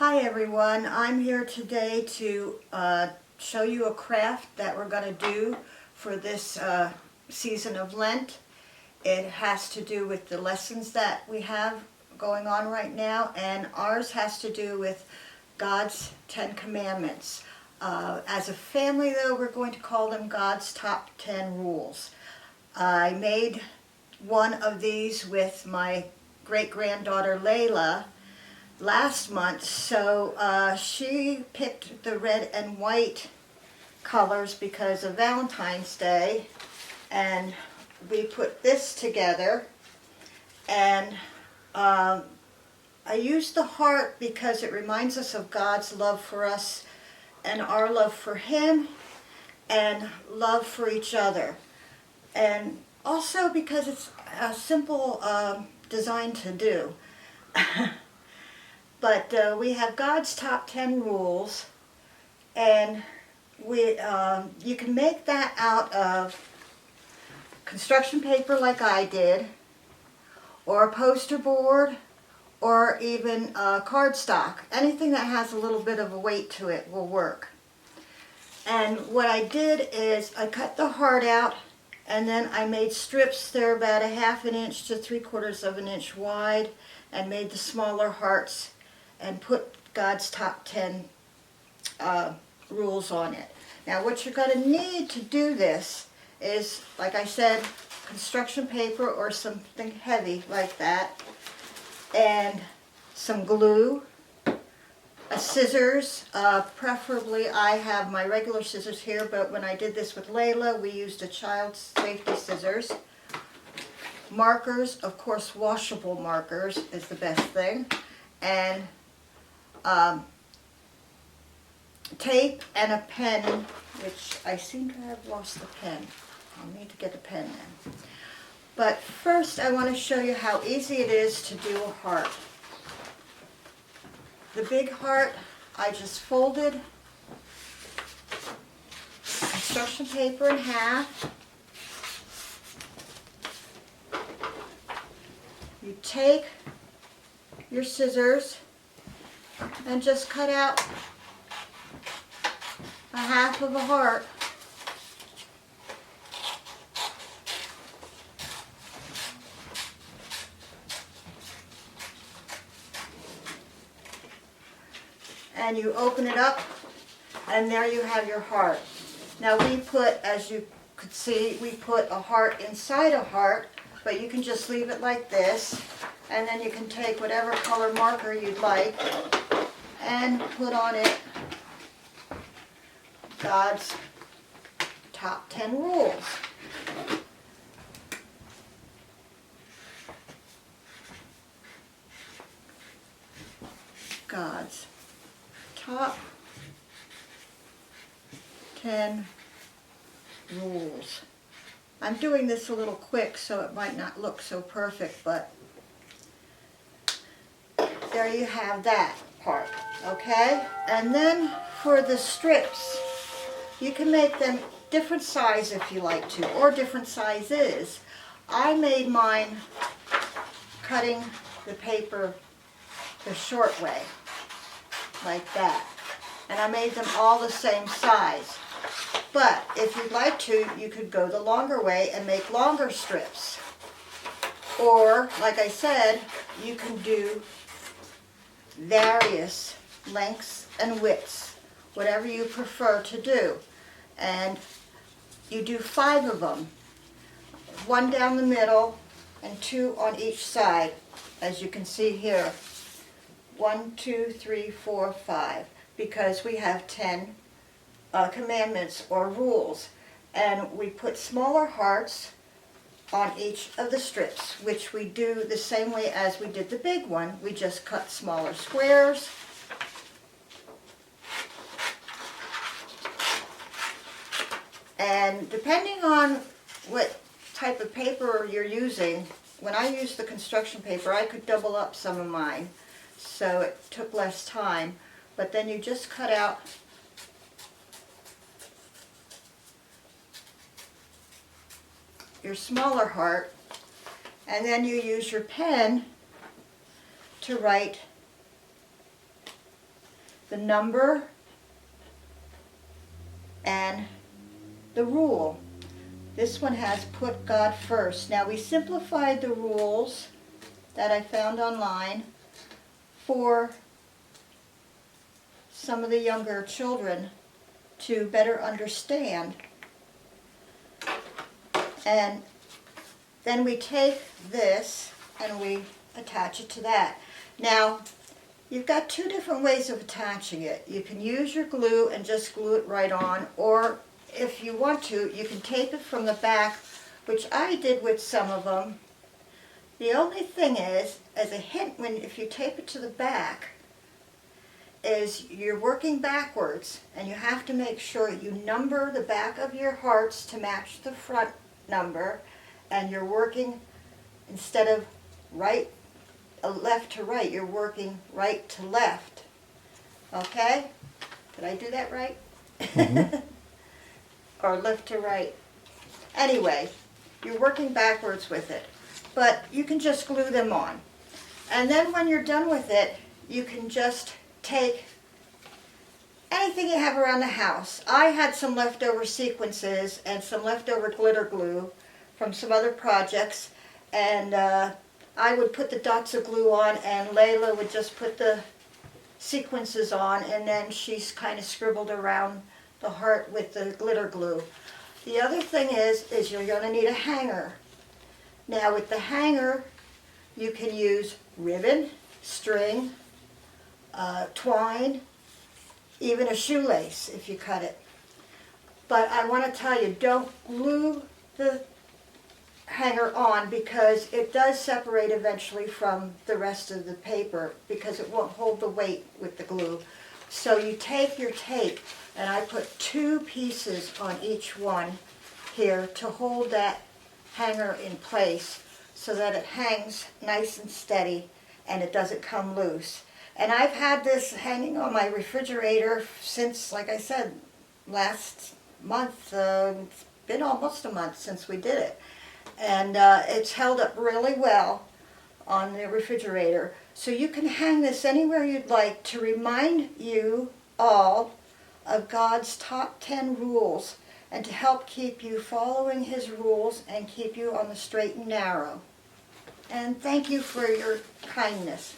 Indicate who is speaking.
Speaker 1: Hi everyone, I'm here today to show you a craft that we're going to do for this season of Lent. It has to do with the lessons that we have going on right now, and ours has to do with God's 10 Commandments. As a family though, we're going to call them God's top 10 rules. I made one of these with my great-granddaughter Layla last month, so she picked the red and white colors because of Valentine's Day, and we put this together. And I used the heart because it reminds us of God's love for us and our love for Him and love for each other, and also because it's a simple design to do. But we have God's top 10 rules, and you can make that out of construction paper like I did, or a poster board, or even cardstock. Anything that has a little bit of a weight to it will work. And what I did is I cut the heart out, and then I made strips. They're about 1/2 inch to 3/4 of an inch wide, and made the smaller hearts and put God's top 10 rules on it. Now what you're going to need to do this is, like I said, construction paper or something heavy like that, and some glue, a scissors, preferably I have my regular scissors here, but when I did this with Layla we used a child's safety scissors. Markers, of course washable markers is the best thing, and tape and a pen, which I seem to have lost the pen. I'll need to get a pen then. But first I want to show you how easy it is to do a heart. The big heart, I just folded construction paper in half. You take your scissors and just cut out 1/2 of a heart. And you open it up, and there you have your heart. Now we put, as you could see, we put a heart inside a heart, but you can just leave it like this, and then you can take whatever color marker you'd like and put on it God's top 10 rules. God's top 10 rules. I'm doing this a little quick so it might not look so perfect, but there you have that part, okay? And then for the strips, you can make them different size if you like to, or different sizes. I made mine cutting the paper the short way, like that. And I made them all the same size. But if you'd like to, you could go the longer way and make longer strips. Or, like I said, you can do various lengths and widths, whatever you prefer to do. And you do 5 of them, 1 down the middle and 2 on each side, as you can see here. 1, 2, 3, 4, 5, because we have 10 commandments or rules, and we put smaller hearts on each of the strips, which we do the same way as we did the big one. We just cut smaller squares. And depending on what type of paper you're using, when I used the construction paper, I could double up some of mine, so it took less time. But then you just cut out your smaller heart, and then you use your pen to write the number, and the rule. This one has put God first. Now we simplified the rules that I found online for some of the younger children to better understand. And then we take this and we attach it to that. Now, you've got two different ways of attaching it. You can use your glue and just glue it right on, or if you want to, you can tape it from the back, which I did with some of them. The only thing is, as a hint, if you tape it to the back, is you're working backwards, and you have to make sure you number the back of your hearts to match the front number, and you're working, instead of left to right, you're working right to left. Okay? Did I do that right? Mm-hmm. Or left to right. Anyway, you're working backwards with it. But you can just glue them on. And then when you're done with it, you can just take anything you have around the house. I had some leftover sequences and some leftover glitter glue from some other projects, and I would put the dots of glue on, and Layla would just put the sequences on, and then she's kind of scribbled around the heart with the glitter glue. The other thing is you're going to need a hanger. Now with the hanger, you can use ribbon, string, twine, even a shoelace if you cut it. But I want to tell you, don't glue the hanger on, because it does separate eventually from the rest of the paper, because it won't hold the weight with the glue. So you take your tape, and I put 2 pieces on each one here to hold that hanger in place so that it hangs nice and steady and it doesn't come loose. And I've had this hanging on my refrigerator since, like I said, last month. It's been almost a month since we did it. And it's held up really well on the refrigerator. So you can hang this anywhere you'd like to remind you all of God's top 10 rules, and to help keep you following His rules and keep you on the straight and narrow. And thank you for your kindness.